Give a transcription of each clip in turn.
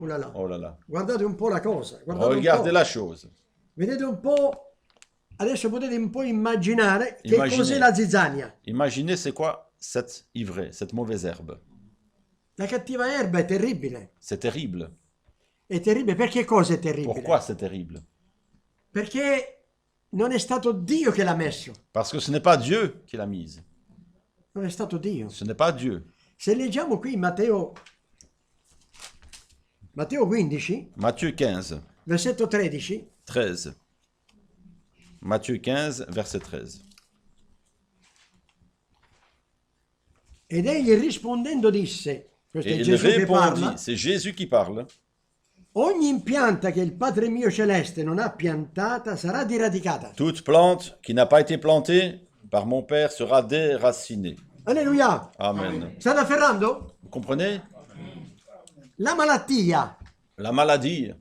Oh là là. Oh là là. Guardate un po' la cosa. Guardate Regardez un po'. la chose. Vedete un po'. Adesso potete un po' immaginare che Immaginez. cos'è la zizzania. Imaginez c'est quoi cette ivrée, cette mauvaise herbe. La cattiva erba è terribile. C'est terrible. È terribile. Perché cosa è terribile? Pourquoi c'est terrible? Perché non è stato Dio che l'ha messo. Parce que ce n'est pas Dieu qui l'a mise. Non è stato Dio. Ce n'est pas Dieu. Se leggiamo qui Matteo 15, Matthieu 15, versetto 13, 13. Matthieu 15, verset 13. ed egli rispondendo disse, questo Et è il Gesù che parla, répondit, c'est Jésus qui parle, ogni impianta che il Padre mio celeste non ha piantata sarà diradicata. toute plante qui n'a pas été plantée par mon Père sera déracinée. Alleluia! Amen. State afferrando? Vous comprenez? La malattia La maladie,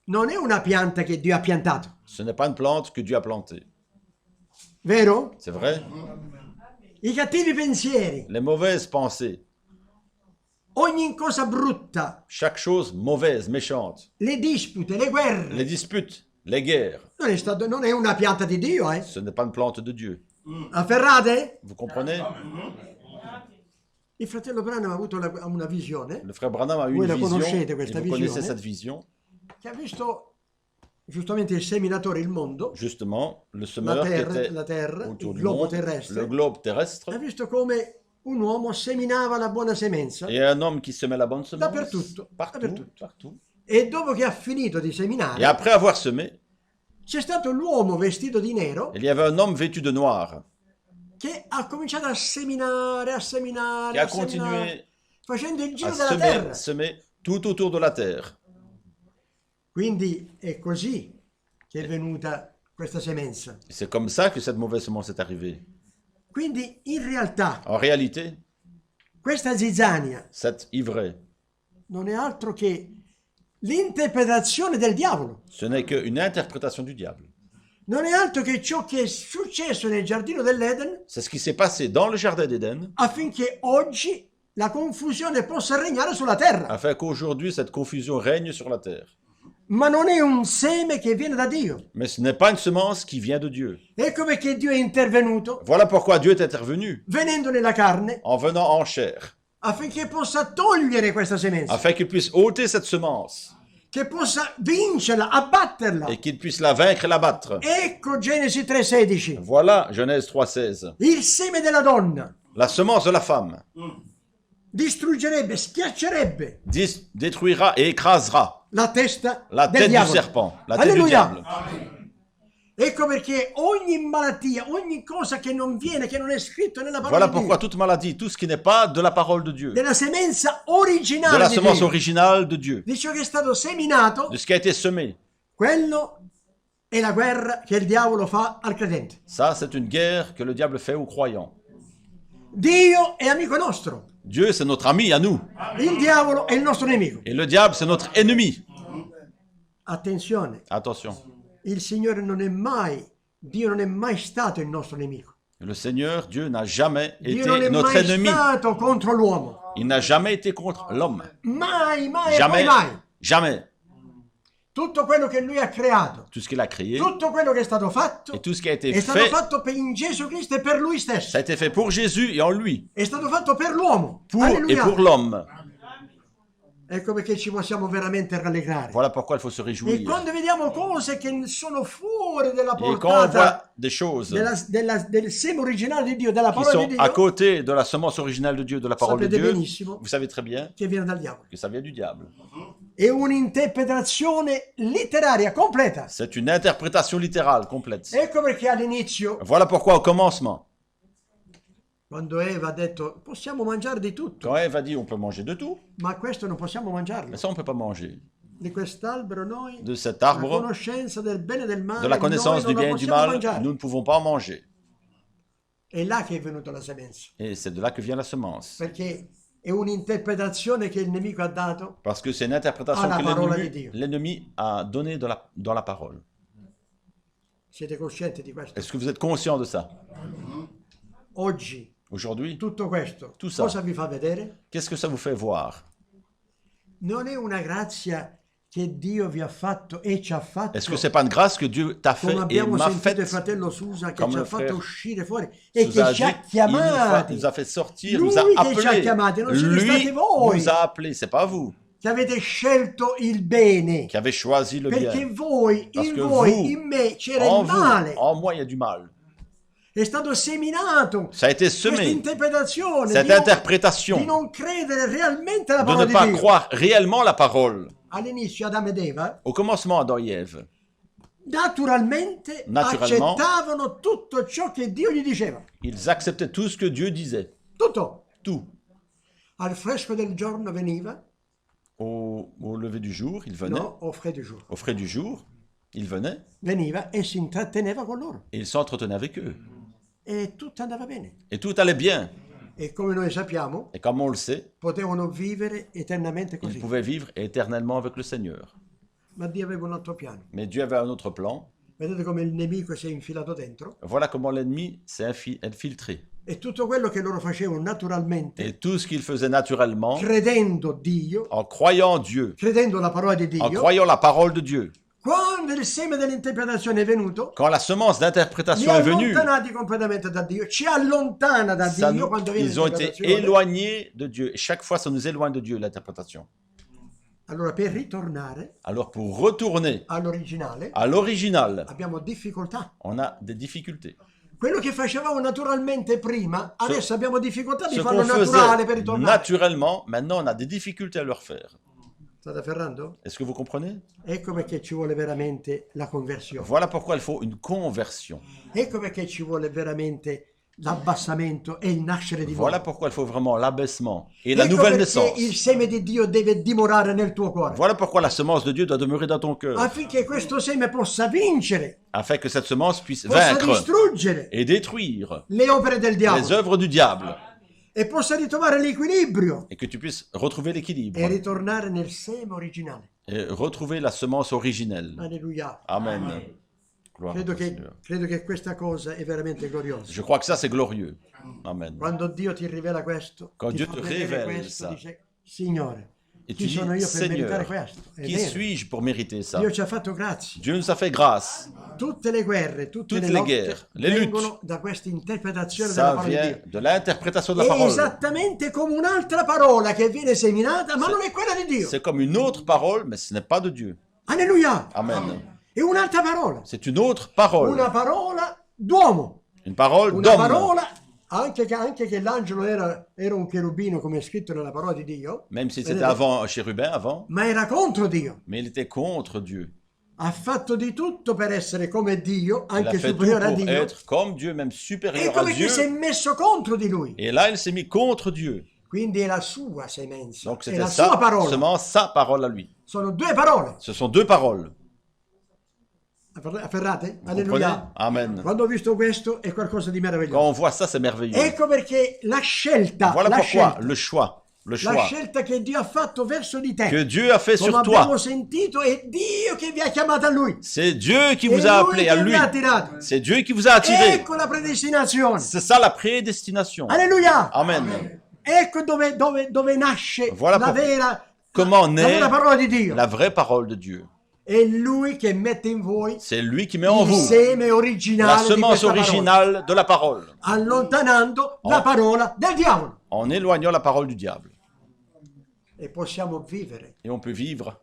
non è una pianta che Dio ha piantato, ce n'est pas une plante que Dieu a plantée. vero? C'est vrai? I cattivi pensieri, Les mauvaises pensées, ogni cosa brutta, chaque chose mauvaise, méchante, le dispute, le guerre, les disputes, les guerres, non è una pianta di Dio, eh? ce n'est pas une plante de Dieu. Afferrate? Vous comprenez? Il fratello Branham ha avuto una visione Le frère Branham a eu Voi une la vision, conoscete et questa vous connaissez visione? cette vision. che ha visto giustamente il seminatore, il mondo, Justement, le semeur qui était la terra, autour il du globo monde, terrestre, le globe terrestre, ha visto come un uomo seminava la buona semenza et un homme qui semait la bonne semence Dappertutto, partout, dappertutto. partout. e dopo che ha finito di Et seminare après avoir semé, c'è stato l'uomo vestito di nero il y avait un homme vêtu de noir che ha cominciato a seminare, a seminare, qui a a seminare, continué facendo il à giro della terra. semer tout autour de la terre. Quindi è così che è venuta questa semenza. Et c'est comme ça que cette mauvaise semence est arrivée. Quindi in realtà En réalité, questa zizzania cette ivrée, non è altro che l'interpretazione del diavolo. ce n'est qu'une interprétation du diable. Non è altro che ciò che è successo nel giardino dell'Eden C'est ce qui s'est passé dans le jardin d'Éden, affinché oggi la confusione possa regnare sulla terra. afin qu'aujourd'hui cette confusion règne sur la terre. Ma non è un seme che viene da Dio. Mais ce n'est pas une semence qui vient de Dieu. Ecco perché Dio è intervenuto, Voilà pourquoi Dieu est intervenu, venendo nella carne, en venant en chair, affinché possa togliere questa semenza, afin qu'il puisse ôter cette semence che possa vincerla, abbatterla. et qu'il puisse la vaincre et l'abattre. Ecco Genesi 3,16. Voilà Genèse 3,16. Il seme della donna La semence de la femme distruggerebbe, schiaccerebbe détruira et écrasera la testa la del tête du diavolo. serpent, la tête du Alleluia. diable. Ecco perché ogni malattia, ogni cosa che non viene, che non è scritto nella parola Voilà di pourquoi Dio, toute maladie, tout ce qui n'est pas de la parole de Dieu, della semenza de originale la di semence Dio, originale de Dieu, di ciò che è stato seminato, de ce qui a été semé, quello è la guerra che il diavolo fa al credente. ça c'est une guerre que le diable fait aux croyants. Dio è amico nostro, Dieu c'est notre ami à nous, il diavolo è il nostro nemico. et le diable c'est notre ennemi. Attenzione, Attention, il Signore non è mai, Dio non è mai stato il nostro nemico. le Seigneur, Dieu n'a jamais Dio non été è notre mai ennemi. stato contro l'uomo. Il n'a jamais été contre l'homme. Mai, mai e poi Jamais, mai. jamais. Tutto quello che lui ha creato, Tout ce qu'il a créé tutto quello che è stato fatto, et tout ce qui a été è stato fait, fatto in Gesù Cristo e per lui ça stesso. a été fait pour Jésus et en lui, È stato fatto per l'uomo. pour et Alleluia. pour l'homme. Ecco perché ci possiamo veramente rallegrare. Voilà pourquoi il faut se E réjouir. quando vediamo cose che sono fuori della Et quand on portata voit des choses del seme originale di Dio, della qui parola sont di à Dio, côté de la semence originale de Dieu, de la parole de sapete Dieu, benissimo vous savez très bien che viene dal diavolo. que ça vient du diable. È un'interpretazione letteraria completa. C'est une interprétation littérale complète. Ecco perché all'inizio, Voilà pourquoi au commencement, quando Eva ha detto possiamo mangiare di tutto, quand Ève a dit on peut manger de tout, ma questo non possiamo mangiarlo. mais ça on ne peut pas manger. Di quest'albero noi, De cet la arbre, conoscenza del bene e del male, de la connaissance noi du non bien la et du possiamo mal, mangiare. nous ne pouvons pas en manger. È là che è venuta la semenza, Et c'est de là que vient la semence. perché è un'interpretazione che il nemico ha dato. Parce que c'est une interprétation Ah, la que parole di Dio. l'ennemi a donnée dans la parole. Siete coscienti di questo? Est-ce que vous êtes conscient de ça? Oggi Aujourd'hui, tutto questo Tout ça. cosa vi fa vedere? qu'est-ce que ça vous fait voir? Non è una grazia che Dio vi ha fatto e ci ha fatto, Est-ce que c'est pas une grâce que Dieu t'a fait come et abbiamo m'a sentito faite? il fratello Susa, che Comme ci le ha fatto frère uscire fuori e Souza che a ci ha dit, il chiamati? nous a fait sortir, Lui nous a che ci ha appelés. chiamati, non siete Lui stati voi nous a appelés, c'est pas vous che avete scelto il bene, qui avez choisi le perché bien. voi, Parce in que voi, vous, in me c'era en il vous, male. en moi, il y a du mal. È stato seminato Ça a été questa semé, interpretazione cette di interprétation non credere realmente alla de parola ne di pas Dio. croire réellement la parole. All'inizio Adamo ed Eva Au commencement, Adam et Ève, naturalmente Naturellement. accettavano tutto ciò che Dio gli diceva. ils acceptaient tout ce que Dieu disait. Tutto. Tout. Al fresco del giorno veniva, Au lever du jour, il venait. no, au frais du jour, Au frais du jour, il venait veniva e si intratteneva con loro. et il s'entretenait avec eux. E tutto andava bene. Et tout allait bien. E come noi sappiamo, Et comme on le sait, potevano vivere eternamente ils così. pouvaient vivre éternellement avec le Seigneur. Ma Dio aveva un altro piano. Mais Dieu avait un autre plan. Vedete come il nemico si è infilato dentro? Voilà comment l'ennemi s'est infiltré. E tutto quello che loro facevano naturalmente, Et tout ce qu'il faisait naturellement, credendo Dio, en croyant Dieu, credendo la parola di en Dio, croyant la parole de Dieu, quando il seme dell'interpretazione è venuto, quand la semence li d'interprétation ha est venue, allontanati completamente da Dio, ci allontana da ça Dio nous- quando viene ils ont été l'interpretazione. éloignés de Dieu. Et chaque fois, ça nous éloigne de Dieu, l'interprétation. Allora per ritornare Alors, pour retourner all'originale à l'original, abbiamo difficoltà. on a des difficultés. Quello che facevamo naturalmente prima, adesso abbiamo difficoltà di Ce farlo qu'on naturale per faisait ritornare. naturellement, maintenant, on a des difficultés à le refaire. State afferrando? Est-ce que vous comprenez? Ecco perché ci vuole veramente la conversione. Voilà pourquoi il faut une conversion. Ecco perché ci vuole veramente l'abbassamento e il nascere di Voilà nuovo. pourquoi il faut vraiment l'abaissement et la Ecco nouvelle perché naissance. il seme di Dio deve dimorare nel tuo cuore. Voilà pourquoi la semence de Dieu doit demeurer dans ton cœur, Affinché questo seme possa vincere, afin que cette semence puisse possa vaincre distruggere et détruire le opere del les diavolo œuvres du diable, e possa ritrovare l'equilibrio et que tu puisses retrouver l'équilibre e ritornare nel seme originale. et retrouver la semence originelle. Alleluia. Amen. Gloire à Credo toi, Seigneur. che questa cosa è veramente gloriosa. Je crois que ça, c'est glorieux. Amen. Quando Dio ti rivela questo, Quand ti Dieu fa te vedere révèle questo, ça. dice, Signore, Et chi tu dis, sono io per meritare Seigneur, questo? È qui vero. suis-je pour mériter ça? Dio ci ha fatto grazie. Dieu nous a fait grâce. Tutte le guerre, tutte Toutes le les lotte guerres, les luttes, vengono da questa interpretazione della Ça parola di vient Dio. de l'interprétation de la È parole. esattamente come un'altra parola che viene seminata, ma non è quella di Dio. C'est comme une autre parole, mais ce n'est pas de Dieu. Alleluia! Amen. È un'altra parola. C'est une autre parole. Una parola d'uomo. Une parole Una d'homme. parola, anche che l'angelo era un cherubino, come è scritto nella parola di Dio, Même si c'était vedete? avant un chérubin, avant, Ma era contro Dio. mais il était contre Dieu. Ha fatto di tutto per essere come Dio, Il a anche fait tout superiore a pour Dio. être comme Dieu, même supérieur Ecco à perché Dieu. si è messo contro di lui. Et là, il s'est mis contre Dieu. Quindi è la sua semenza, Donc è c'était la sua sa parola. semence, sa parole à lui. Sono due parole. Ce sont deux paroles. Afferrate? Vous comprenez? Alleluia. Amen. Quando ho visto questo è qualcosa di Quand meraviglioso. on voit ça, c'est merveilleux. Ecco perché la scelta, Voilà la pourquoi scelta, le choix, le la choix scelta che Dio ha fatto verso di te, que Dieu a fait come sur abbiamo toi, sentito, è Dio che vi ha chiamato a Lui. c'est Dieu qui È vous a Lui appelé à che vi lui. ha attirato. C'est Dieu qui vous a attiré. Ecco la predestinazione. C'est ça la prédestination. Alleluia. Amen. Ecco dove nasce Voilà la Comment la naît vera parola di Dio. la vraie parole de Dieu? È Lui che mette in voi C'est lui qui met en il vous seme la originale di semence questa parola, originale de la parole, allontanando la parola del diavolo. en éloignant la parole du diable. E possiamo vivere Et on peut vivre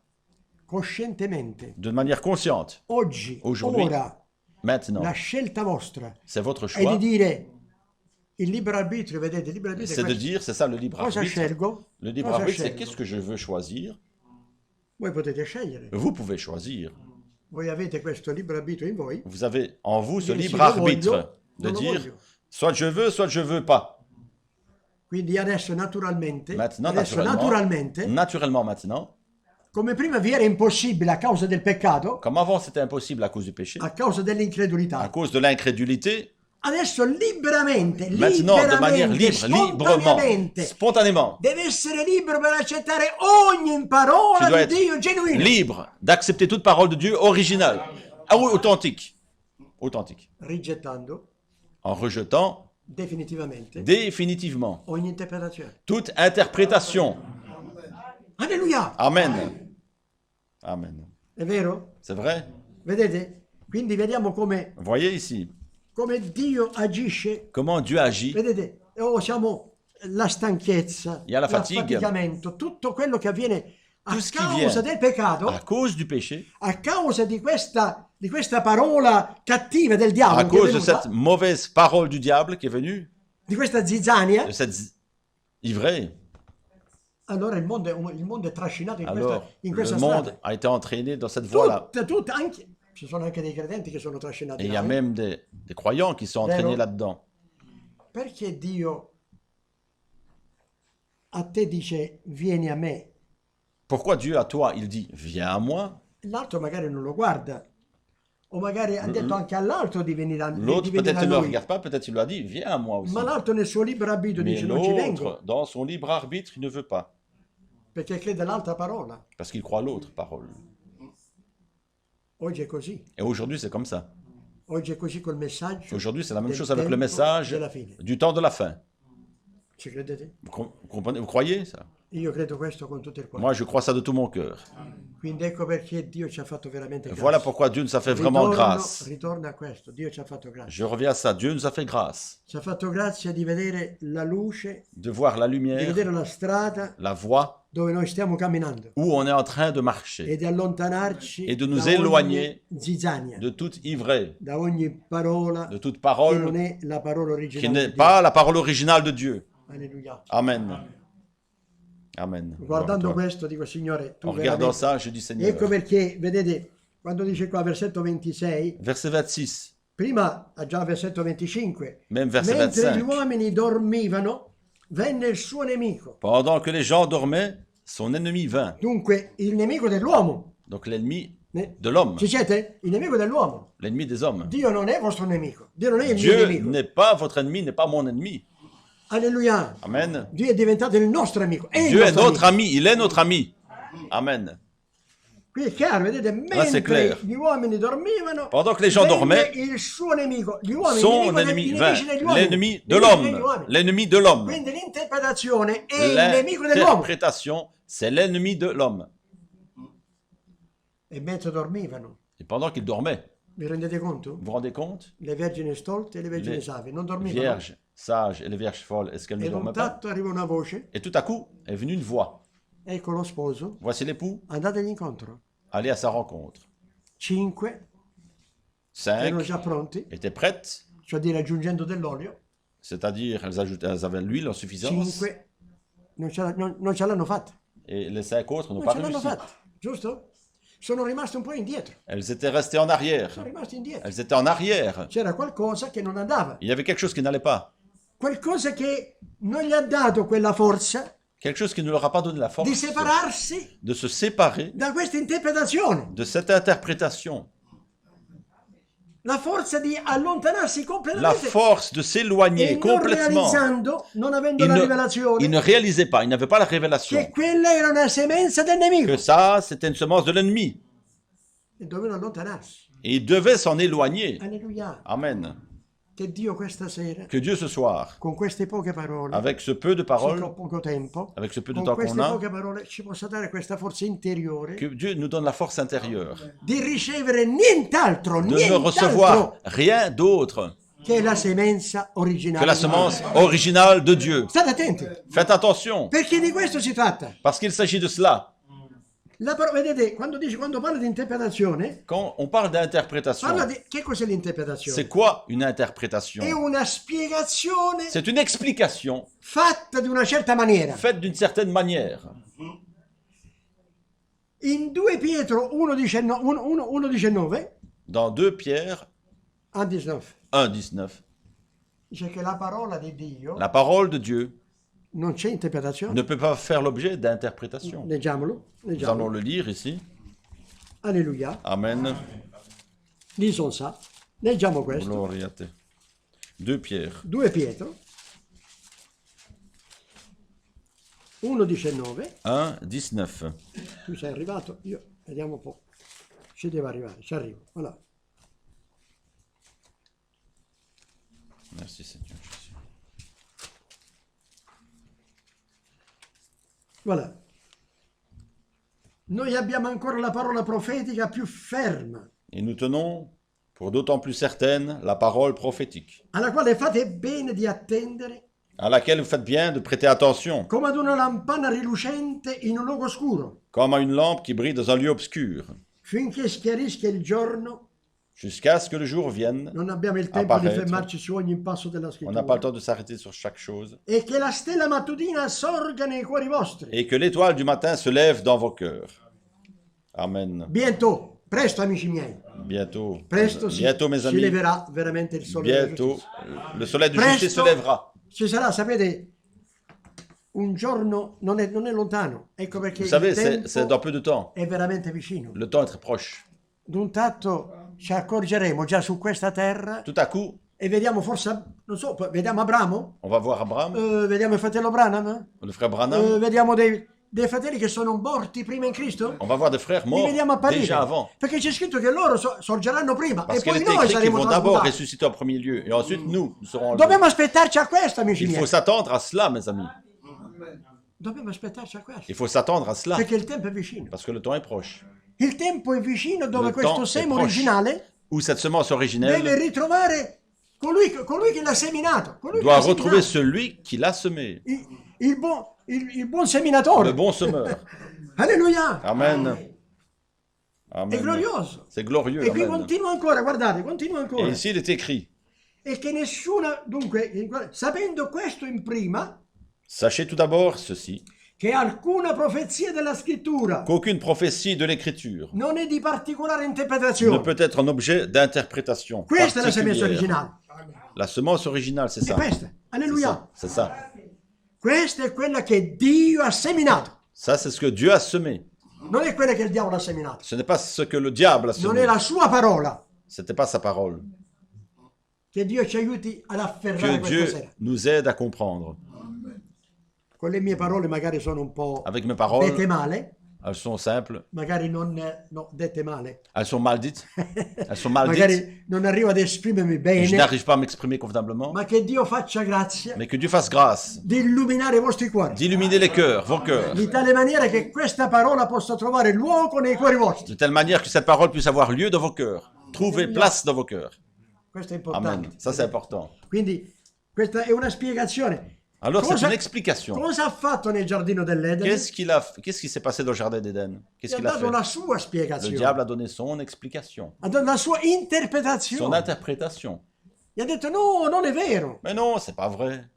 coscientemente, de manière consciente. oggi, Aujourd'hui, ora, Maintenant, la scelta vostra c'est votre è di choix. dire il libero arbitrio, vedete, il libero arbitrio è C'est de questo. dire, c'est ça le libre Cosa arbitre. scelgo? Le libre Cosa arbitre, c'est scelgo? qu'est-ce que je veux choisir. Voi potete scegliere. Vous pouvez choisir. Voi avete questo libero arbitrio in voi. Vous avez en vous ce Dire, libre sì, lo arbitre voglio, de non lo dire voglio. soit je veux pas. Quindi adesso naturalmente, Maintenant, naturalmente, naturellement maintenant, come prima vi era impossibile a causa del peccato, comme avant c'était impossible à cause du péché, a causa à dell'incredulità, cause de l'incrédulité, adesso liberamente, maintenant de manière liberamente, libre, librement, spontaneamente, spontanément, deve essere libero per accettare ogni parola tu dois di Dio genuina, libre d'accepter toute parole de Dieu originale, authentique, rigettando en rejetant definitivamente définitivement ogni interpretazione. toute interprétation. Alleluia! Amen. Amen. È vero? C'est vrai? Vedete? Quindi vediamo come, Vous voyez ici come Dio agisce. comment Dieu agit. Vedete? Siamo la stanchezza, Il y a la fatigue. l'affaticamento, tutto quello che avviene a Tout ce qui causa vient del peccato, à cause du péché, a causa di questa parola cattiva del à diavolo che è cause de venuta, cette mauvaise parole du diable qui est venue, di questa zizzania, de cette ivrée. allora il mondo è trascinato in Alors, questa le strada. monde a été entraîné dans cette voie-là. Anche, ci sono anche dei credenti che sono trascinati Et il y a là, même des croyants qui sont entraînés là-dedans. Perché Dio a te dice vieni a me, Pourquoi Dieu à toi, il dit, viens à moi? l'altro magari non lo guarda, o magari ha detto anche all'altro di venire a, L'autre di venire peut-être a ne le lui, regarde pas, peut-être il lui a dit, viens à moi aussi. ma l'altro nel suo libero arbitrio Mais dice non ci vengo, l'autre, dans son libre arbitre, il ne veut pas. perché crede l'altra parola. Parce qu'il croit l'autre parole. Oggi è così, Et aujourd'hui, c'est comme ça. oggi è così col messaggio Aujourd'hui, c'est la même del chose avec le tempo message della fine. du temps de la fin. Ci credete? Vous comprenez, vous croyez ça? Io credo questo con tutto il cuore. Moi, je crois ça de tout mon cœur. Quindi ecco perché Dio ci ha fatto veramente grazia. Voilà pourquoi Dieu nous a fait vraiment grâce. Ritorno a questo, Dio ci ha fatto grazia. Je reviens à ça. Dieu nous a fait grâce Ci ha fatto grazia di vedere la luce, de voir la di lumière, vedere la strada la voie dove noi stiamo camminando où on est en train de marcher e di allontanarci et de nous da éloigner ogni zizzania, de toute ivrée, da ogni parola de toute che non parole è la parola qui originale n'est di Dio. pas la parole originale de Dieu. Alleluia. Amen. Amen. Guardando Gloire à toi. questo dico Signore, tu En regardant veramente... ça, je dis Seigneur. Ecco perché, vedete, quando dice qua versetto 26, Verset 26, prima già versetto 25, même verset mentre gli 25. uomini dormivano, venne il suo nemico. Pendant que les gens dormaient, son ennemi vint. Dunque, il nemico dell'uomo. Donc l'ennemi Ne- de l'homme, Ci siete? Il nemico dell'uomo. l'ennemi des hommes. Dio non è vostro nemico. Dio non è il mio Dieu nemico. n'est pas votre ennemi, n'est pas mon ennemi. Alleluia. Amen. Dio è diventato il nostro amico. È il Dieu est nostro notre amico. ami, il est notre ami. Amen. Qui è chiaro, vedete? Là, c'est Mentre clair. gli uomini dormivano, Pendant que les gens venne dormaient, il suo nemico. Gli uomini, son i ennemi nemici vint. degli uomini. L'ennemi de I nemici degli l'homme. uomini. L'ennemi de l'homme. Quindi l'interpretazione è il nemico dell'uomo. L'interprétation, c'est l'ennemi de l'homme. E mentre dormivano, Et pendant qu'ils dormaient, vi rendete conto? vous vous rendez compte? Le vergini stolte e le vergini Les savie non dormivano. vierges sages et les vierges folles, est-ce qu'elles ne E d'un dormaient pas? tatto arriva una voce, Et tout à coup, est venue une voix. ecco lo sposo, Voici l'époux, andategli incontro. allez à sa rencontre. 5 erano 5 già pronti, étaient prêtes, cioè dire aggiungendo dell'olio, c'est-à-dire elles avaient l'huile en suffisance, 5 non ce l'hanno fatta. et les 5 autres n'ont Non pas ce l'hanno réussi. fatta, giusto? Sono rimasti un po' indietro, Elles étaient restées en arrière. sono rimasti indietro. Elles étaient en arrière. C'era qualcosa che non andava, Il y avait quelque chose qui n'allait pas. qualcosa che non gli ha dato quella forza Quelque chose qui ne leur a pas donné la di force separarsi de se séparer da questa interpretazione, de cette interprétation. la forza di allontanarsi La completamente force de e s'éloigner non complètement. realizzando, non avendo Ils la ne, rivelazione, ils ne réalisaient pas, ils n'avaient pas la révélation che quella era una semenza del nemico que ça, c'était une semence de l'ennemi. e dovevano allontanarsi. Et ils devaient s'en éloigner. Alleluia. Amen. Che Dio questa sera, Que Dieu ce soir, con queste poche parole, avec ce peu de paroles, poco tempo, avec ce peu de con temps qu'on queste a, poche parole ci possa dare questa forza interiore que Dieu nous donne la force intérieure di ricevere nient'altro, de ne recevoir nient'altro rien d'autre che la semenza originale. que la semence originale de Dieu. State attenti, Faites attention, perché di questo si tratta. parce qu'il s'agit de cela. Vedete, quando parla di interpretazione, Quand on parle d'interprétation, parla di che cos'è l'interpretazione? c'est quoi une interprétation? È una spiegazione C'est une explication fatta di una certa maniera. faite d'une certaine manière. In 2 Pietro 1,19, Dans 2 Pierre 1,19, 1,19, dice che la parola di Dio la parole de Dieu non c'è interpretazione. ne peut pas faire l'objet d'interprétation. Leggiamolo, Nous allons leggiamolo. le lire ici. Alleluia. Amen. Lison sa. Leggiamo questo. Gloria a te. 2 Pierre 2 Pietro 1,19. 1,19. Tu sei arrivato? Io, vediamo un po'. Ci devo arrivare, ci arrivo. Voilà. Merci Seigneur Jésus. Voilà. noi abbiamo ancora la parola profetica più ferma, Et nous tenons, pour d'autant plus certaine, la parole prophétique, alla quale fate bene di attendere à laquelle vous faites bien de prêter attention, come ad una lampana rilucente in un luogo scuro, comme à une lampe qui brille dans un lieu obscur, finché schiarisca il giorno. jusqu'à ce que le jour vienne. Non abbiamo il tempo di Apparaître. fermarci su ogni passo della On n'a pas scrittura. le temps de s'arrêter sur chaque chose. E che la stella mattutina sorga nei cuori vostri. Et que l'étoile du matin se lève dans vos cœurs. Amen. Bientôt, presto amici miei, Bientôt. presto Bientôt, mes si amis. leverà veramente il sole della Bientôt, giustizia. le soleil de justice se Presto lèvera. ci sarà, sapete, un giorno non è lontano. Ecco perché Vous savez, il tempo c'est dans peu de temps. è veramente vicino. Le temps est très proche. D'un tratto ci accorgeremo già su questa terra Tout à coup, e vediamo forse, non so, vediamo Abramo, on va voir Abraham, vediamo il fratello Branham, le frère Branham. vediamo dei fratelli che sono morti prima in Cristo. On va voir des frères Li morts vediamo apparire, déjà avant. perché c'è scritto che loro sorgeranno prima Parce e qu'il poi était noi écrit qu'ils saremo vont d'abord trasmutati. ressusciter en premier lieu. Et ensuite, nous serons Dobbiamo enlevés. aspettarci a questo, amici Il miei. faut s'attendre à cela, mes amis. Dobbiamo aspettarci a questo, Il faut s'attendre à cela. perché il tempo è vicino. Parce que le temps est proche. Il tempo è vicino dove Le questo temps est seme proche. originale Où cette semence deve originelle ritrovare colui che l'ha seminato. Colui che doit l'ha retrouver seminato. celui qui l'a semé. Il buon seminatore. Le bon semeur. Alleluia. Amen. È Amen. glorioso. C'est glorieux. E qui Amen. continua ancora, guardate, continua ancora. Et ici, il est écrit, E che nessuna, dunque, sapendo questo in prima, sachez tout d'abord ceci, che alcuna profezia della scrittura qu'aucune prophétie de l'Écriture non è di particolare ne interpretazione. peut être un objet d'interprétation Questa è la semenza particulière. originale. La semence originale, c'est È ça. questa. C'est Alleluia. ça. C'est ça. Questa è quella che Dio ha seminato. Ça, c'est ce que Dieu a semé. Non è quella che il diavolo ha seminato. Ce n'est pas ce que le diable a Non è semé. la sua parola. Ce n'était pas sa parole. Che Dio ci aiuti ad afferrare Que questa Dieu sera. nous aide à comprendre. Con le mie parole magari sono un po' Avec mes paroles, dette male, elles sont simples, magari non dette male. elles sont mal dites. Elles sont mal dites. Magari non arrivo ad esprimermi Je bene, n'arrive pas à m'exprimer convenablement. ma che Dio faccia grazia Mais que Dieu fasse grâce di illuminare i vostri cuori. d'illuminer les cœurs, vos cœurs, Di tale maniera che questa parola possa trovare luogo nei cuori vostri. de telle manière que cette parole puisse avoir lieu dans vos cœurs, trouver place dans vos cœurs. Questo è Amen. importante. Ça, c'est important. Quindi questa è una spiegazione. Alors, c'est Cosa- une explication. Cosa ha fatto nel giardino dell'Eden? Qu'est-ce qui s'est passé dans le jardin d'Éden? Qu'est-ce Gli ha qu'il a dato fait? la sua Le spiegazione, diable a donné son explication, ha dato la sua son interpretazione. interprétation. Gli ha detto no, non è vero. Mais non, c'est pas vrai.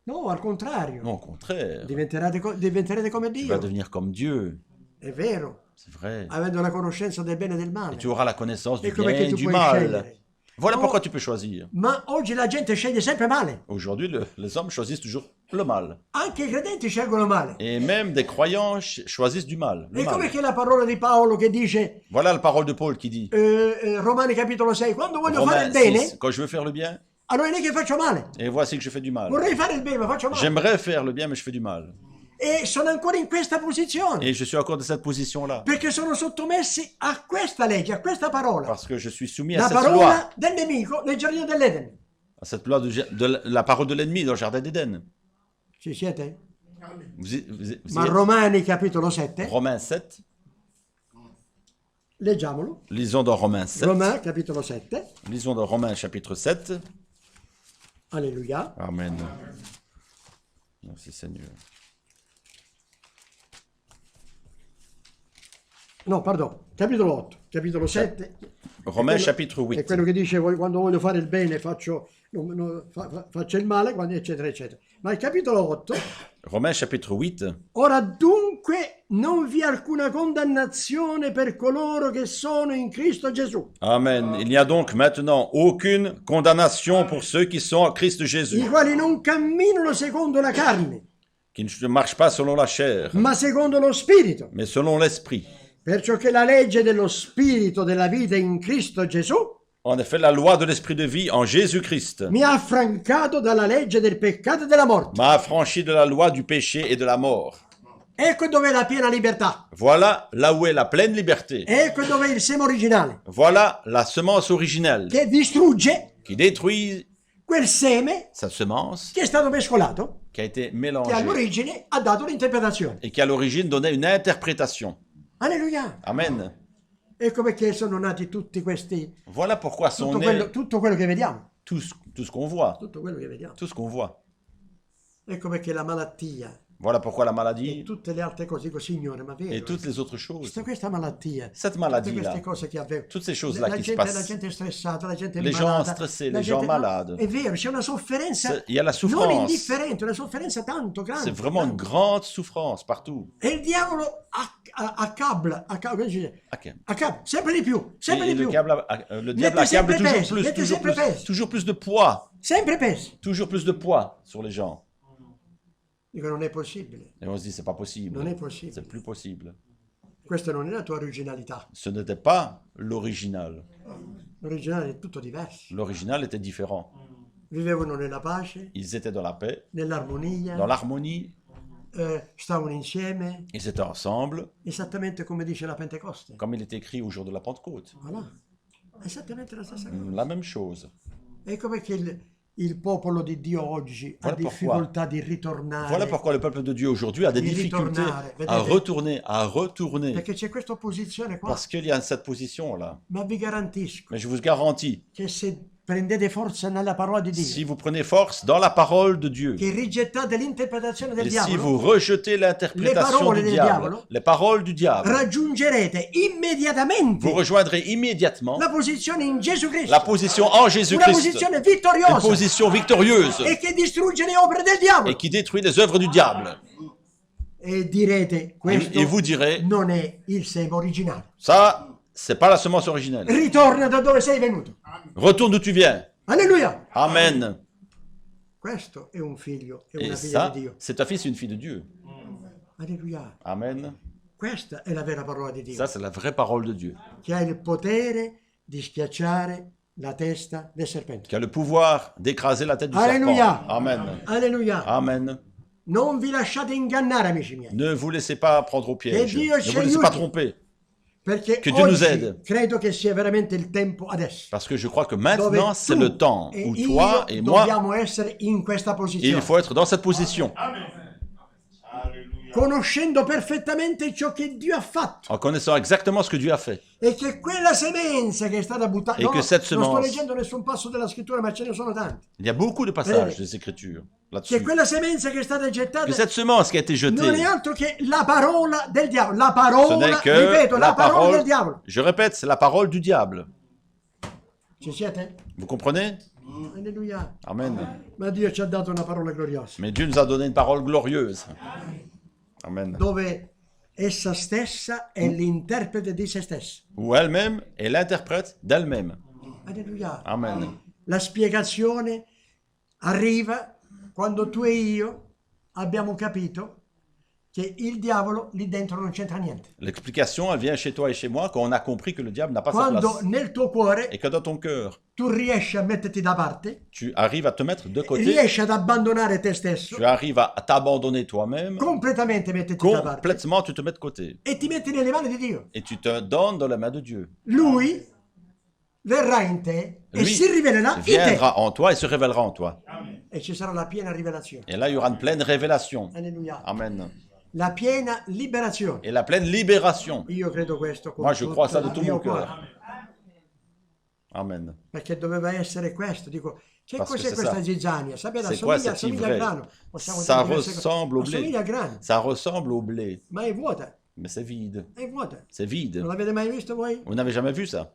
No, al contrario. Non, au contraire. Diventerete come Tu vas Dio. devenir comme Dieu. È vero. C'est vrai. Avendo la conoscenza del bene e del male. Et tu auras la connaissance du Ecco bien perché et tu du puoi mal. scegliere. Voilà No. pourquoi tu peux choisir. Ma oggi la gente sceglie sempre male. Aujourd'hui, les hommes choisissent toujours le mal. Anche i credenti scelgono male. Et même des croyants choisissent du mal. Le Ecco mal. perché la parola di Paolo che dice, Voilà la parole de Paul qui dit, Romani capitolo 6, quando voglio fare il Romains 6, bene, quand je veux faire le bien, allora è lì che faccio male. et voici que je fais du mal. Vorrei fare il bene, ma faccio male. J'aimerais faire le bien, mais je fais du mal. E sono ancora in questa posizione. Et je suis encore dans cette position-là. Perché sono sottomessi a questa legge, a questa parola. Parce que je suis soumis à La cette loi, parola del nemico nel giardino dell'Eden. à cette loi de la parole de l'ennemi dans le jardin d'Éden. Ci siete? Vous Ma y êtes? Romani capitolo 7, Romains 7. leggiamolo. Lisons dans Romains 7. Romains capitolo 7. Lisons dans Romains chapitre 7. Alleluia. Amen. Merci Seigneur. No, perdono, capitolo 8, capitolo 7. Romains chapitre È 8. quello che dice quando voglio fare il bene faccio il male, eccetera, eccetera. Ma il capitolo 8, Romains chapitre 8. ora dunque non vi è alcuna condannazione per coloro che sono in Cristo Gesù, Amen. Il n'y a donc maintenant aucune condamnation pour ceux qui sont en Christ Jésus, i quali non camminano secondo la carne, qui ne marchent pas selon la chair, ma secondo lo Spirito. mais selon l'Esprit. Perciò che la legge dello Spirito della vita in Cristo Gesù En effet, la loi de l'Esprit de vie en Jésus-Christ mi ha affrancato dalla legge del peccato e della morte. m'a affranchi de la loi du péché et de la mort. Ecco dove è la piena libertà. Voilà là où est la pleine liberté. Ecco dove è il seme originale, Voilà la semence originelle che distrugge qui détruit quel seme sa semence che è stato mescolato, qui a été che mélangée all'origine ha dato l'interpretazione. et qui à l'origine donnait une interprétation. Alleluia! Amen. Ecco perché sono nati tutti questi, Voilà pourquoi sont nés tutto quello che vediamo. tout ce qu'on voit. Tutto quello che vediamo. Tout ce qu'on voit. Ecco perché la malattia Voilà pourquoi la e maladie tutte le altre cose, dico Signore, ma vero? et toutes les autres choses. Questa malattia, Cette tutte maladie-là, queste cose che avvengono, toutes ces choses-là la qui se gente, la passent, gente è stressata, la gente è les gens malata, stressés, la les gens gente- malades. È vero, c'è una sofferenza Il y a la non souffrance. indifferente, una sofferenza tanto grande. C'est vraiment une grande souffrance partout. E il diavolo accabla, come si dice? Ok. Accabla, sempre di più, sempre Et di più, le diable Mettez accable sempre toujours pesi, plus, mettez sempre pesi. toujours plus de poids, sempre pesi. toujours plus de poids sur les gens. Dico, non è possibile, Et on se dit, c'est pas possible. non è possibile. C'est plus possible. Questa non è la tua originalità. Ce n'était pas l'original. L'originale è tutto diverso. L'original était différent. Vivevano nella pace, Ils étaient dans la paix, nell'armonia, dans l'harmonie, stavano insieme, ils étaient ensemble, esattamente come dice la Pentecoste. comme il est écrit au jour de la Pentecôte. Voilà. Esattamente la stessa cosa. La même chose. Ecco perché il popolo di Dio oggi ha Voilà pourquoi. difficoltà di ritornare. Voilà pourquoi le peuple de Dieu aujourd'hui a des Di difficultés ritornare, à vedete? retourner. Perché c'è questa opposizione qua. Parce qu'il y a cette position-là. Ma vi garantisco Mais je vous garantis, che se prendete forza nella parola di Dio, si vous prenez force dans la parole de Dieu, che rigettate l'interpretazione del et si diavolo, vous rejetez l'interprétation parole du del diable, diavolo, les paroles du diable, raggiungerete immediatamente vous rejoindrez immédiatement la posizione in Gesù Cristo, la position en una Jésus-Christ, posizione une vittoriosa position victorieuse e che distrugge le opere del diavolo. et qui détruit les œuvres du diable. E direte, questo Et vous direz, non è il seme originale. ça, c'est pas la semence originelle. Ritorna da dove sei venuto. Retourne d'où tu viens. Alleluia! Amen. Questo è un figlio e Et una figlia ça, di Dio. c'est un fils et une fille de Dieu. Alleluia! Amen. Questa è la vera parola di Dio, Ça, c'est la vraie parole de Dieu, che ha il potere di schiacciare la testa del serpente. qui a le pouvoir d'écraser la tête du Alléluia. serpent. Amen. Alleluia! Amen. Non vi lasciate ingannare, amici miei, Ne vous laissez pas prendre au piège. Que Dieu Ne ci vous laissez pas aiuti. tromper. perché Che Dio nous oggi aide. credo che sia veramente il tempo adesso. Parce que je crois que Dove maintenant, c'est tu le temps e où io toi et moi, dobbiamo essere in questa posizione, il faut être dans cette position, conoscendo perfettamente ciò che Dio ha fatto en connaissant exactement ce que Dieu a fait. e che quella semenza che è stata buttata, E che cette non sto semence- leggendo nessun passo della scrittura, ma ce ne sono tanti, Il y a beaucoup de passages des Écritures che là-dessus. quella semenza che è stata gettata Que cette semence qui a été non è jetée, altro che la parola del diavolo, la ce parola, n'est que ripeto, la la parola del parole, diavolo. je répète, c'est la parole du diable. Ci siete? Vous comprenez? Alleluia. Amen. Ma Dio ci ha dato una parola gloriosa, Mais Dieu nous a donné une parole glorieuse. Amen. dove essa stessa è l'interprete di se stessa. Où elle-même est l'interprète d'elle-même. Alleluia. Amen. La spiegazione arriva quando tu e io abbiamo capito che il diavolo lì dentro non c'entra niente. L'explication, elle vient chez toi et chez moi quand on a compris que le diable n'a pas sa Quando place. nel tuo cuore Et que dans ton cœur, tu riesci a metterti da parte, tu arrives à te mettre de côté, riesci ad abbandonare te stesso, tu arrives à t'abandonner toi-même, completamente metterti da parte complètement tu te mets de côté. e ti metti nelle mani di Dio. Et tu te donnes dans la main de Dieu. Lui verrà in te e Lui si rivelerà in te viendra en toi et se révélera en toi. e ci sarà la piena rivelazione. Et là, il y aura une pleine révélation. Alleluia. Amen. La piena liberazione. Et la pleine libération. Io credo questo con Moi, je crois ça de il tout mio mon cuore. cœur. Amen. Perché doveva essere questo. Dico, che Parce que cos'è c'est questa ça. zizzania? Sapete, C'est quoi assomiglia, cet assomiglia al ivraie? grano. Possiamo Ça dire diverse cose. ressemble au blé. Assomiglia al grano, Ça ressemble au blé, ma è vuota. mais c'est vide. È vuota. C'est vide. Non l'avete mai visto voi? Vous n'avez jamais vu ça?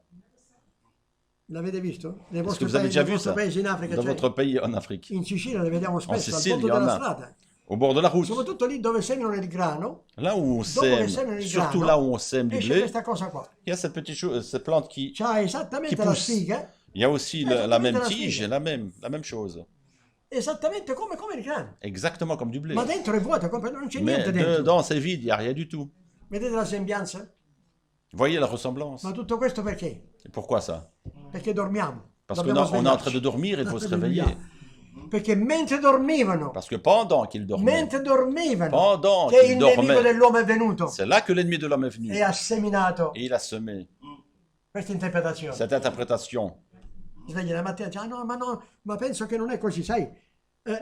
L'avez visto? Nei Est-ce que vostri vous avez déjà vu vostri ça? paesi in Africa, Dans cioè, votre pays en Afrique? in Sicilia le vediamo spesso, al Sicilia, fondo il y en della a. strada. Au bord de la route. Soprattutto lì dove seminano il grano, Là où on dopo che sème, seminano il surtout grano, là où on sème du esce blé, questa cosa qua. il y a cette petite chose, cette plante qui C'ha esattamente Qui la pousse. spiga, il y a aussi la Esattamente même la tige, spiga. la même chose. esattamente come il grano. Exactement comme du blé. Ma dentro è vuoto, non c'è Mais niente dentro. dedans, c'est vide, il n'y a rien du tout. Vedete la sembianza? Voyez la ressemblance. Ma tutto questo perché? Et pourquoi ça? Perché dormiamo. Parce qu'on Dobbiamo on est en train de svegliarci. dormir, il faut se Alleluia. réveiller. Perché mentre dormivano, Parce que pendant qu'il dormait, Pendant che qu'il il nemico dormait. dell'uomo è venuto c'est là que l'ennemi de l'homme est venu. e ha seminato Et il a semé questa interpretazione. cette interprétation. Svegli la mattina e dice, ah no, ma penso che non è così, sai?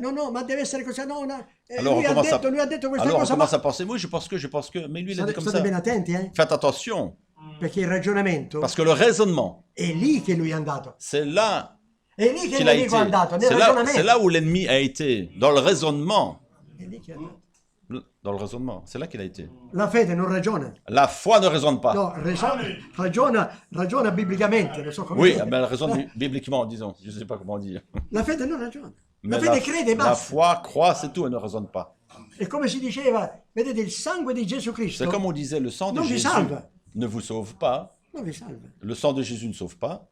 no, ma deve essere così, no, no. Alors on commence à, Lui ha detto questa alors on cosa, commence ma à penser, oui, je pense que, mais lui il a dit comme state ça. ben attenti, Faites attention, perché il ragionamento parce que le raisonnement, è lì che lui è andato. c'est là È lì che il qu'il a nemico è été. andato, nel C'est ragionamento. là où l'ennemi a été, dans le raisonnement. È lì che è andato. Dans le raisonnement, c'est là qu'il a été. La fede non ragiona. La foi ne raisonne pas. No, ragiona biblicamente, non so come Oui, dire. ben, elle raisonne bibliquement, disons. Je ne sais pas comment dire. La fede non ragiona. La Mais fede crede e la basta. foi croit, c'est tout, elle ne raisonne pas. E come si diceva, vedete, il sangue di Gesù C'est Cristo comme on disait, le sang de non vi Jésus salva. ne vous sauve pas. Non vi salva. Le sang de Jésus ne sauve pas.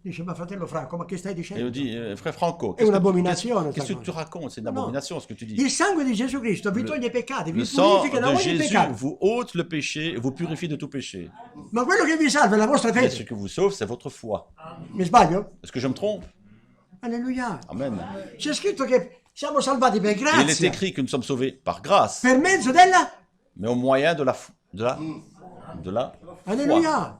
Dice, ma fratello Franco, ma che stai Et on dicendo? dit, frère Franco, È un'abominazione. qu'est-ce que sta tu cosa. racontes? C'est une No, no. abomination ce que tu dis. Il sangue di Gesù Cristo vi toglie i peccati, vi Le sang purifica da de ogni Jésus peccato. vous ôte le péché et vous purifie de tout péché. Ma quello che vi salva è la vostra Mais ce fede. que vous sauve, c'est votre foi. Mi sbaglio? Est-ce que je me trompe? Alleluia. Amen. C'è scritto che siamo salvati per Il est grazia, écrit que nous sommes sauvés par grâce, per mezzo della... mais au moyen de la foi. Alleluia.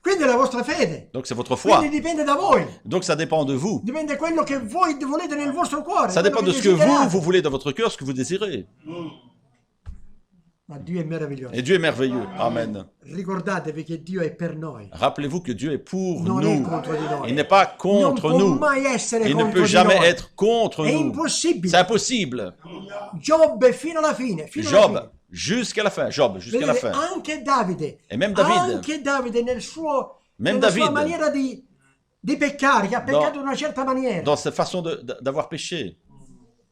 Quindi è la vostra fede. Donc c'est votre foi. Quindi dipende da voi. Donc ça dépend de vous. Dipende da quello che voi volete nel vostro cuore. Ça quello dépend de che ce que desiderate. vous voulez dans votre cœur, ce que vous désirez. Ma Dio è meraviglioso. Et Dieu est merveilleux. Amen. Ricordatevi che Dio è per noi. Rappelez-vous que Dieu est pour Non è nous. contro di noi. Il n'est pas contre Non può nous. mai essere Il ne contro peut di jamais noi. être contre È nous. impossibile. C'est impossible. Giobbe fino alla fine. Fino alla fine. Job, jusqu'à la fin. Job, jusqu'à la Vedete, fin. anche Davide. E même David. Anche Davide nella sua David. maniera di peccare, che ha peccato in una certa maniera. Dans sa façon d'avoir péché.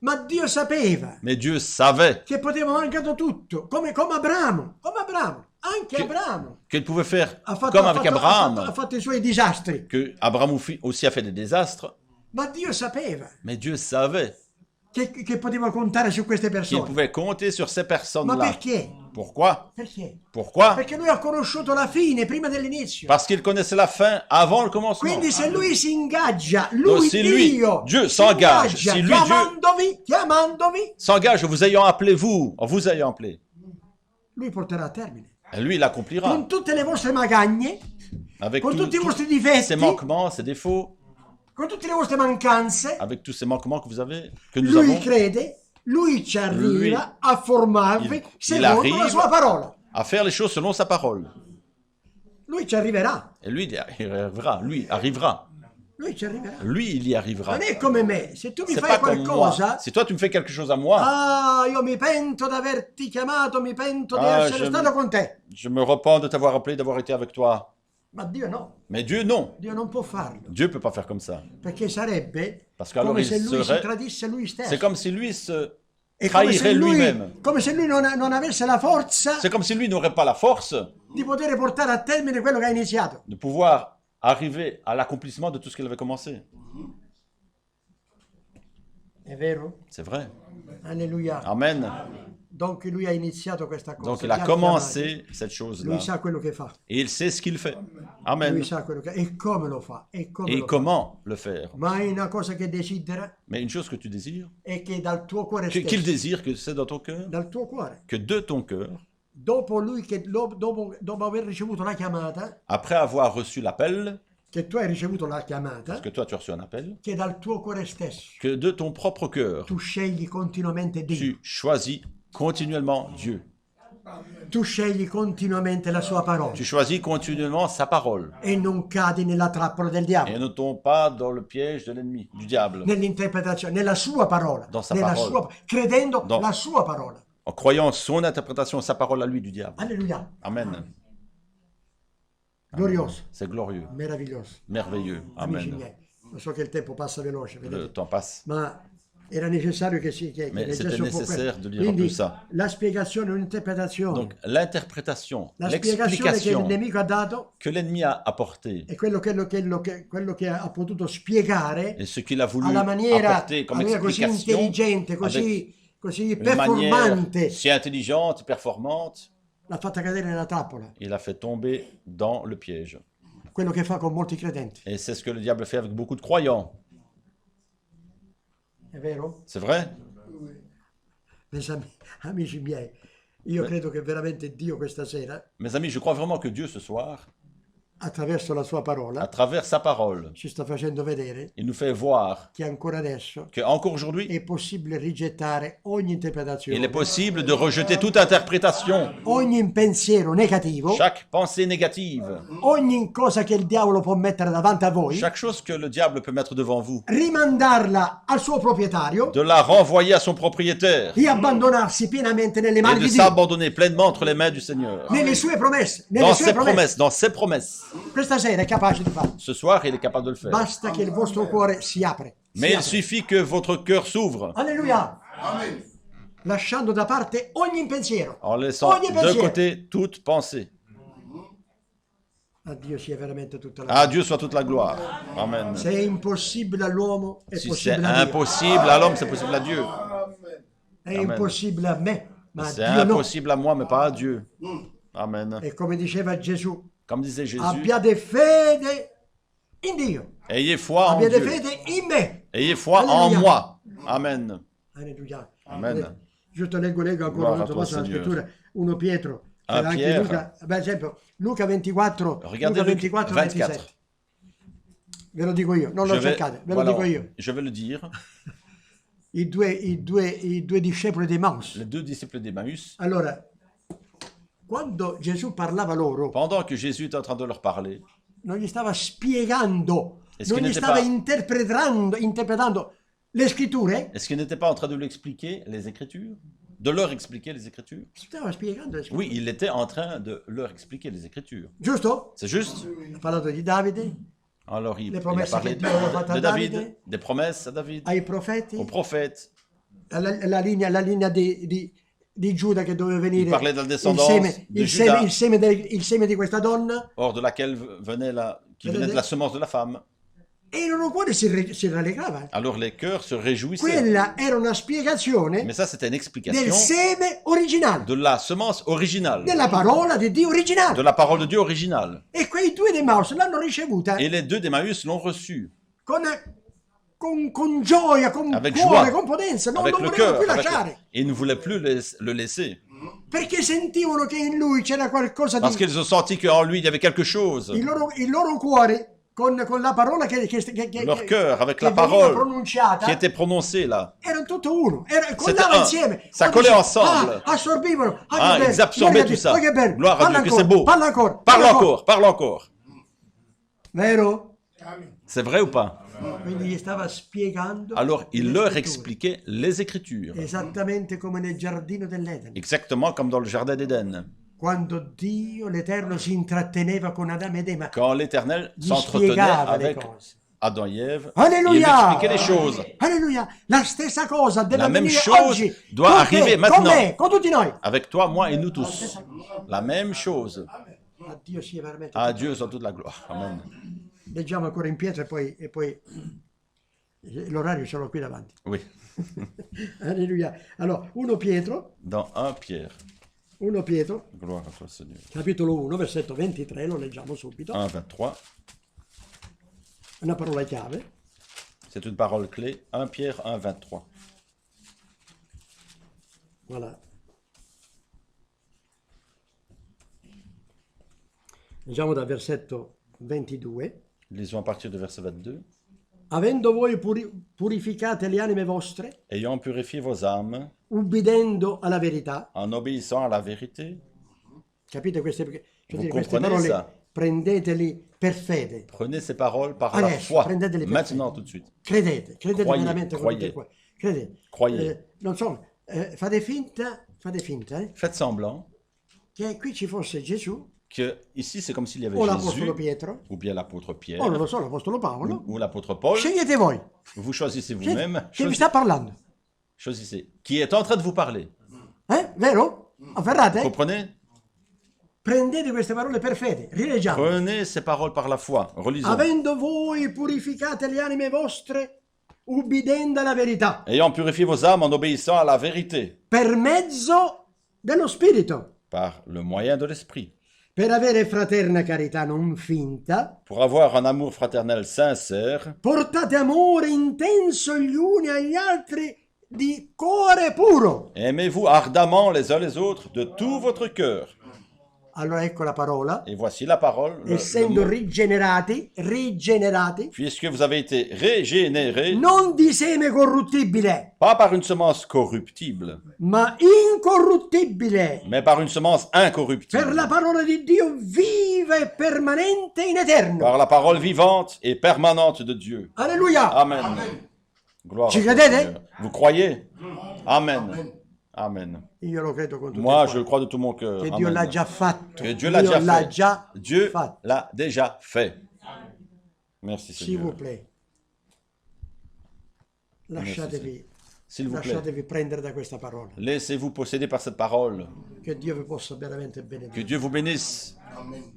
Ma Dio sapeva Mais Dieu savait che poteva mancato tutto, come Abramo. Come Abramo. Anche Che- Abramo. qu'il pouvait faire Ha fatto, comme ha avec fatto- ha Abraham. fatto i suoi disastri. Que Abraham aussi a fait des désastres. Ma Dio sapeva Mais Dieu savait che poteva contare su queste qu'il persone. pouvait compter sur ces Ma personnes-là. perché? Pourquoi? Perché? Pourquoi? Perché lui ha conosciuto la fine prima dell'inizio. Parce qu'il connaissait la fin avant le commencement. Quindi se lui si ingaggia, Donc, lui, si lui, Dio, Dieu si s'engage, ingaggia, si lui, Dieu- chiamandovi, S'engage en vous ayant appelé vous, en vous ayant appelé. lui porterà a termine. Et lui, il l'accomplira. Con tutte le vostre magagne, Avec con tutti i vostri ses difetti, manquements, ses défauts, con tutte le vostre mancanze, avec tous ces manquements que vous avez, que nous lui avons, crede, lui ci arriva a formarvi il secondo arrive- la sua parola. à faire les choses selon sa parole. Lui ci arriverà. Et lui, il y arrivera. Lui arrivera. Lui ci arriverà. Lui, il y arrivera. Non è come me, se tu mi C'est fai pas comme moi. qualcosa, Si toi, tu me fais quelque chose à moi, ah, io mi pento di averti chiamato, mi pento di Ah, essere je- stato con te. je me repens de t'avoir appelé, d'avoir été avec toi. Ma Dio no, Mais Dieu, non. Dio non può farlo, Dieu ne peut pas faire comme ça. perché sarebbe Parce qu'alors come il se lui si serait- tradisse lui stesso. C'est comme si lui se È come se trahirait lui, lui-même. come se lui non avesse la forza C'est comme si lui n'aurait pas la force di poter portare a termine quello che ha iniziato. de pouvoir arriver à l'accomplissement de tout ce qu'il avait commencé. È vero? C'est vrai. Alleluia. Amen. Donc lui ha iniziato questa cosa. Donc il a Ti ha commencé cette chiamato. chose-là. Lui sa quello che fa. Et il sait ce qu'il fait. Amen. Lui sa quello che e come lo fa. E come Et lo fa. comment le faire. Ma è una cosa che desidera Mais une chose que tu désires, è che dal tuo cuore qu'il stesso, désire, que c'est dans ton cœur, dal tuo cuore, que de ton cœur, dopo lui che dopo aver ricevuto la chiamata, après avoir reçu l'appel, che tu hai ricevuto la chiamata, parce que toi tu as reçu un appel, che dal tuo cuore stesso que de ton propre cœur, tu scegli continuamente Dio. tu choisis continuellement Dieu. Tu scegli continuamente la sua parola Tu choisis continuellement sa parole. e non cadi nella trappola del diavolo, Et ne tombe pas dans le piège de l'ennemi, du diable. nell'interpretazione, nella sua parola, Dans sa nella parole. sua, credendo Dans- la sua parola. En croyant son interprétation, sa parole à lui du diable. Alleluia, Amen. glorioso, C'est glorieux, meraviglioso. merveilleux. Amici Amen. miei, lo so che il tempo passa veloce, Le vedete? temps passe. Ma era necessario che Mais leggesse c'était un po' nécessaire questo. de lire un peu Quindi ça. la spiegazione, un'interpretazione, Donc l'interprétation, la spiegazione che il l'explication nemico ha dato que l'ennemi a apportée è quello che ha potuto spiegare et ce qu'il a voulu alla maniera, apporter comme così explication, intelligente, così une manière performante, si intelligente, performante, l'ha fatta cadere nella trappola. il a fait tomber dans le piège. Quello che fa con molti credenti, Et c'est ce que le diable fait avec beaucoup de croyants. è vero? C'est vrai? Mes amici miei, io credo che veramente Dio questa sera Mes amis, je crois vraiment que Dieu ce soir attraverso la sua à parola, travers sa parole. ci sta facendo vedere Il nous fait voir che ancora adesso qu'encore aujourd'hui, è possibile rigettare ogni il est interpretazione, possible de rejeter toute interprétation, ogni pensiero negativo, chaque pensée négative, ogni cosa che il diavolo può mettere davanti a voi, chaque chose que le diable peut mettre devant vous, rimandarla al suo proprietario de la renvoyer à son propriétaire e abbandonarsi pienamente nelle et mani de di Dio, s'abandonner pleinement entre les mains du Seigneur. nelle sue promesse, Dans nelle sue ses promesse. promesses, dans ses promesses. Questa sera è capace di farlo. Ce soir, il est capable de le faire. Basta che il vostro cuore si apre. Si Mais il apre. suffit que votre cœur s'ouvre Alleluia. Lasciando da parte ogni pensiero. en laissant Ogni de pensiero. côté toute pensée. A Dio sia veramente tutta la À Dieu soit toute la gloire. Amen. Se è impossibile all'uomo, è Si c'est possibile a Dio. impossible à l'homme, c'est possible à Dieu. È impossibile a me, ma a C'est Dio no. impossible à moi, mais pas à Dieu. Amen. E come diceva Gesù, Comme disait Jésus, abbiate fede in Dio. ayez foi en Abbiate Dieu. fede in me. Ayez foi en Alléluia. moi. Amen. Alleluia. Amen. Giusto leggo ancora Gloria un a altro toi, passo della Signore. scrittura, 1 Pietro, che Un era anche Pierre. Luca, per esempio Luca 24, Regardez Luca Luc 24, 24. 27. Ve lo dico io, non lo cercate, ve lo voilà, dico io. je vais le dire. I due discepoli di Maus. Les deux disciples d'Emmaüs, Allora, quando Gesù parlava loro, pendant que Jésus était en train de leur parler, non gli stava spiegando, Est-ce non qu'il gli n'était stava pas- interpretando le scritture, est-ce qu'il n'était pas en train de lui expliquer les Écritures? De leur expliquer les Écritures? stava spiegando le scritture. Oui, il était en train de leur expliquer les Écritures. Giusto? C'est juste? Ha parlato di Davide, Alors il Les a promesses parlé che Dio aveva fatto a de David, Davide. des promesses à David, ai profeti, aux prophètes. la linea di Giuda che doveva venire, Il parlait de la il descendance seme, de il Giuda. seme, il seme di questa donna, Hors de laquelle qui venait de la semence de la femme. e il loro cuore si rallegrava. Alors les cœurs se réjouissaient. Quella era una spiegazione Mais ça, c'était une del explication seme originale, de la semence originale, della parola di Dio de originale. la parole de Dieu originale. E quei due di Maus l'hanno ricevuta Et les deux d'Emmaüs l'ont reçu con gioia, con avec cuore, joie, con potenza, non avec le volevano cœur. più lasciare, Et ils ne voulaient plus le laisser. perché sentivano che in lui c'era qualcosa Parce di... qu'ils ont senti qu'en lui, il y avait quelque chose. Il loro cuore con la parola che Leur cœur, avec che la veniva parole pronunciata, qui était prononcée là. erano tutto uno, C'était collava un. insieme. Ça Oh, collait dice, ensemble. assorbivano. Ah, che bello, ils absorbaient guarda tout ça. oh, che bello. Gloire à Parla Dieu, que c'est ancora, beau. Parla ancora. Parle encore, parle encore. Vero? C'est vrai ou pas? Quindi gli stava spiegando Alors, il le leur scritture, expliquait les Écritures. esattamente come nel giardino dell'Eden, Exactement comme dans le Jardin d'Éden. quando Dio l'Eterno si intratteneva con Adamo ed Eva, Quand l'Éternel gli s'entretenait spiegava le avec cose. Adam et Ève, il Alleluia! expliquait les choses. Alleluia! La stessa cosa deve La même avvenire chose oggi doit con arriver te, maintenant. con me, con tutti noi. Avec toi, moi et nous tous. La même chose. A Dio sia veramente. À Dieu soit toute la gloire. Amen. Leggiamo ancora in Pietro e poi l'orario ce l'ho qui davanti. Oui. Alleluia. Allora, 1 Pietro, Dans 1 Pierre. 1 Pietro, Gloire à toi, Seigneur. capitolo 1, versetto 23, lo leggiamo subito. 1, 23. Una parola chiave. C'est une parole clé. 1 Pierre 1, 23. Voilà. Leggiamo dal versetto 22. Lisons à partir du verset 22. Avendo voi purificate le anime vostre, Ayant purifié vos âmes, ubbidendo alla verità. en obéissant à la vérité, Capite queste, Vous queste comprenez parole? ça? Prendeteli per fede. prenez ces paroles par la Adesso, foi. prendeteli per Maintenant, fede. tout de suite. Credete Croyez, veramente con tutto il croyez. cuore. Credete. Croyez. Non so, fate finta Faites semblant che qui ci fosse Gesù que ici, c'est comme s'il y avait o Jésus, l'Apostolo Pietro, ou bien l'apôtre Pierre, o non lo so, l'Apostolo Paolo. ou l'apôtre Paul. Scegliete voi. Vous choisissez Che vous-même. vi sta parlando? Choisissez. Qui est en train de vous parler. Vero? Afferrate? Comprenez? Prendete queste parole per fede. Rileggiamo. Prenez ces paroles par la foi. Relisons. Avendo voi purificate le anime vostre, ubbidendo alla verità, Ayant purifié vos âmes en obéissant à la vérité, per mezzo dello Spirito, par le moyen de l'Esprit, per avere fraterna carità non finta, pour avoir un amour fraternel sincère, portate amore intenso gli uni agli altri di cuore puro. aimez-vous ardemment les uns les autres de tout votre cœur. Allora ecco la parola. Et voici la parole, le Essendo mot. rigenerati, Puisque vous avez été régénérés, non di seme corruttibile, pas par une semence corruptible, ma incorruttibile, mais par une semence per incorruptible, la parola di Dio viva e permanente in eterno. par la parole vivante et permanente de Dieu. Alleluia! Amen. Gloire Ci à toi, credete? Seigneur. Vous croyez? Amen. Amen. Io lo credo con tutto Moi, il je le cuore. crois de tout mon cœur. Che Dio l'ha Amen. già fatto. Que Dieu l'a Dio déjà l'ha fait. già Dieu fatto. l'a déjà fait. Merci S'il vous Seigneur. plaît. Lasciatevi, S'il vous plaît, lasciatevi prendere da questa parola. laissez-vous posséder par cette parole. Che Dio vi possa veramente Que benedire. Dieu vous bénisse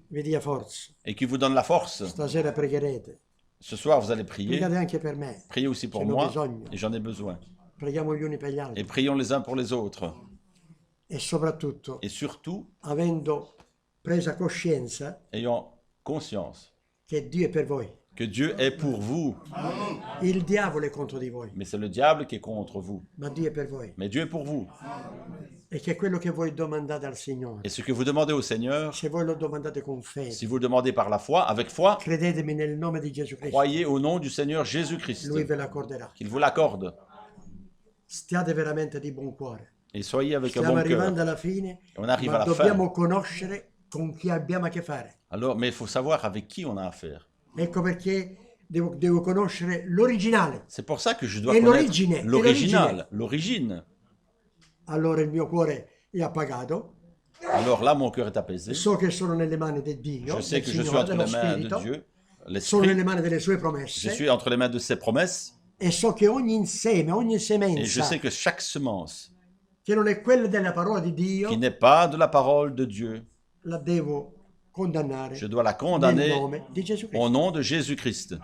Vi dia forza. et qu'il vous donne la force. Stasera pregherete. Ce soir, vous allez prier. Pregate anche per me. Priez aussi pour Ce n'ho moi bisogno. et j'en ai besoin. Preghiamo gli uni per gli Et altri. prions les uns pour les autres. E soprattutto, Et surtout, avendo presa coscienza ayant conscience che Dio è per voi. que Dieu est pour vous, Il diavolo è contro di voi, mais c'est le diable qui est contre vous. ma Dio è per voi. Mais Dieu est pour vous. E che quello che voi domandate al Signore, Et ce que vous demandez au Seigneur, se voi lo domandate con fede, si vous le demandez par la foi, avec foi, credetemi nel nome di Gesù Cristo, croyez au nom du Seigneur Jésus-Christ, Lui ve l'accorderà. qu'il vous l'accorde. Stiate veramente di buon cuore. Et soyez avec un Stiamo bon cœur. arrivando alla fine, On arrive ma à la fin. dobbiamo conoscere con chi abbiamo a che fare. Alors, mais il faut savoir avec qui on a affaire. Ecco perché devo conoscere l'originale. C'est pour ça que je dois Et connaître l'origine, et l'original, l'origine. Allora il mio cuore è appagato, Alors là, mon cœur est apaisé. so che sono nelle mani di Dio, Je sais del que je suis Signore, entre dello les mains de Spirito, Dieu, sono l'Esprit. nelle mani delle sue Je promesse suis entre les mains de ses promesses. e so che ogni insieme, ogni Et je semenza sais que chaque semence che non è quella della parola di Dio, qui n'est pas de la parole de Dieu, la devo condannare je dois la nel condamner nome di Gesù au Cristo. nom de Jésus-Christ.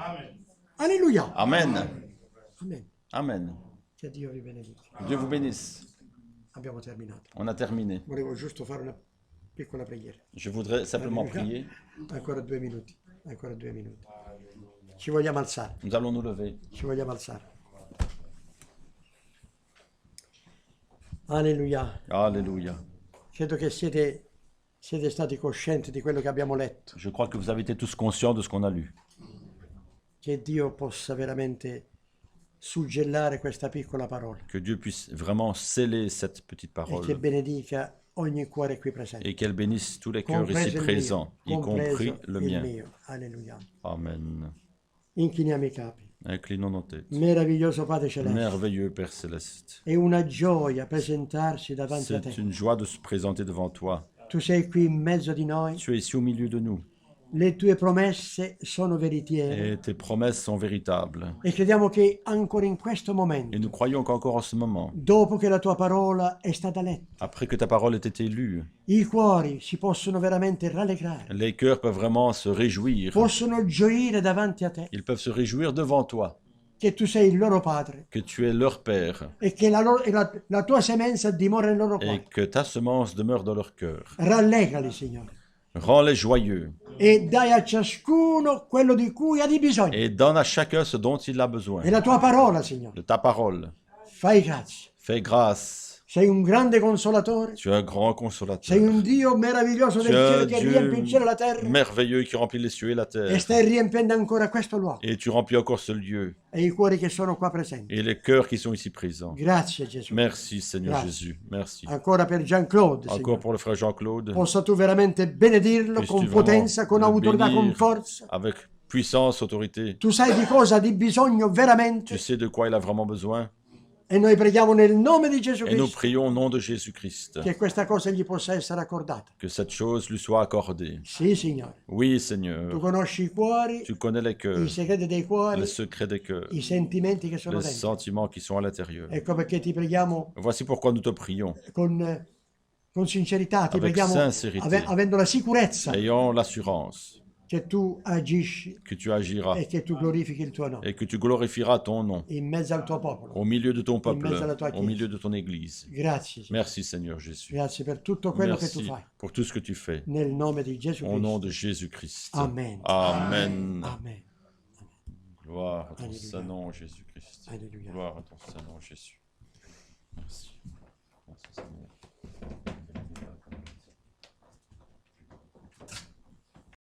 Alleluia. Amen. Amen. Amen. Che Dio vi benedica. Dieu vous bénisse. Abbiamo terminato. On a terminé. Volevo giusto fare una piccola preghiera. Je voudrais simplement Alleluia. prier. Ancora 2 minuti. Ancora 2 minuti. Ci vogliamo alzare. Nous allons nous lever. Ci vogliamo alzare. Alleluia. Alléluia. Credo che siete stati coscienti di quello che abbiamo letto. Je crois que vous avez été tous conscients de ce qu'on a lu. Che Dio possa veramente suggellare questa piccola parola Que Dieu puisse vraiment sceller cette petite e che parole benedica ogni cuore qui presente. et qu'elle bénisse tous les cœurs ici Compreso il présents, y mio, compris compreso le il mien. mio. Alleluia. Amen. Inchiniamo i capi. Inclinons nos têtes. Meraviglioso Padre Celeste. Merveilleux Père Céleste. È una gioia presentarsi davanti a C'est te. une joie de se présenter devant toi. Tu sei qui in mezzo di noi. Tu es ici au milieu de nous Le tue promesse sono veritiere. et tes promesses sont véritables. E crediamo che ancora in questo Et momento, nous croyons qu'encore en ce moment, dopo che la tua parola è stata letta, après que ta parole ait été lue, i cuori si possono veramente rallegrare, les cœurs peuvent vraiment se réjouir. possono gioire davanti a te, Ils peuvent se réjouir devant toi, che tu sei il loro padre que tu es leur Père e che la tua semenza dimora nel loro et cuore. que ta semence demeure dans leur cœur. Rallegrali, Signore, Rends-les joyeux e dai a ciascuno quello di cui ha di bisogno. et donne à chacun ce dont il a besoin. E la tua parola, Signore, De ta parole. fai grazie. Fais grâce. Sei un grande consolatore, Tu es un grand sei consolateur. un Dio meraviglioso Tu del es cielo un che riempie il cielo e la Dieu terra merveilleux qui remplit les cieux et la e terre. stai riempiendo ancora questo luogo Et tu remplis encore ce lieu e i cuori che sono qua presenti. et les cœurs qui sont ici présents. Grazie Gesù. Merci Seigneur Grazie. Jésus. Merci. Ancora per Jean-Claude, Encore Signore. pour le frère Jean-Claude. Possa tu veramente benedirlo Puisses-tu con vraiment potenza, con le autorità, con bénir forza. avec puissance, autorité. Tu sai di cosa ha di bisogno Tu veramente sais de quoi il a vraiment besoin. e noi preghiamo nel nome di Gesù Et nous Cristo prions au nom de Jésus-Christ che questa cosa gli possa essere accordata. que cette chose lui soit accordée. Sì, Signore. Oui, Tu Seigneur. conosci i cuori, Tu connais les i cœurs, segreti dei cuori, les secrets des cœurs, i sentimenti che sono les dentro. sentiments qui sont à l'intérieur. Ecco perché ti preghiamo Voici pourquoi nous te prions, con sincerità, ti Avec preghiamo sincérité. avendo la sicurezza ayant l'assurance che tu agisci que tu agiras e che tu glorifichi il tuo nome et que tu glorifieras ton nom in mezzo al tuo popolo. au milieu de ton peuple, mezzo alla tua au Chiesa. milieu de ton Église. Grazie, Signore. Merci Seigneur Jésus. Grazie per tutto quello che tu Merci fai. pour tout ce que tu fais. Nel nome di Gesù Au nom Cristo. de Jésus-Christ. Amen. Amen. Amen. Gloire à ton Alléluia. saint nom, Jésus-Christ. Alléluia. Gloire à ton saint nom, Jésus. Merci. Merci Seigneur.